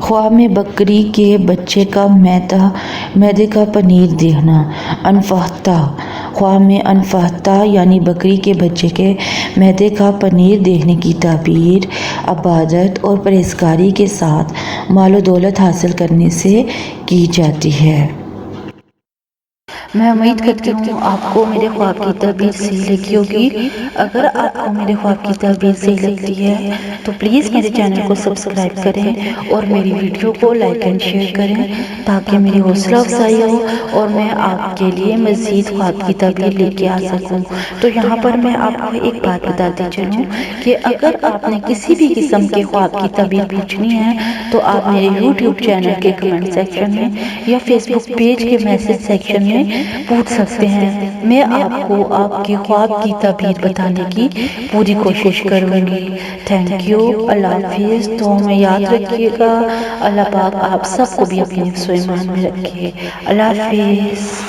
خواب میں بکری کے بچے کا میدے کا پنیر دیکھنا۔ انفہتہ، خواب میں انفہتہ یعنی بکری کے بچے کے میدے کا پنیر دیکھنے کی تعبیر عبادت اور پرہیزگاری کے ساتھ مال و دولت حاصل کرنے سے کی جاتی ہے۔ میں امید کرتی ہوں آپ کو میرے خواب کی تعبیر صحیح لگی ہوگی۔ اگر آپ کو میرے خواب کی تعبیر صحیح لگتی ہے تو پلیز میرے چینل کو سبسکرائب کریں اور میری ویڈیو کو لائک اینڈ شیئر کریں تاکہ میری حوصلہ افزائی ہو اور میں آپ کے لیے مزید خواب کی تعبیر لے کے آ سکوں۔ تو یہاں پر میں آپ کو ایک بات بتاتی چلوں کہ اگر آپ نے کسی بھی قسم کے خواب کی تعبیر پوچھنی ہے تو آپ میرے یوٹیوب چینل کے کمنٹ سیکشن میں یا فیس بک پیج کے میسج سیکشن میں پوچھ سکتے ہیں۔ میں آپ کو آپ کے خواب کی تعبیر بتانے کی پوری کوشش کروں گی۔ تھینک یو، اللہ حافظ۔ تو ہمیں یاد رکھیے گا، اللہ پاک آپ سب کو بھی اپنے حفظ و ایمان میں رکھے۔ اللہ حافظ۔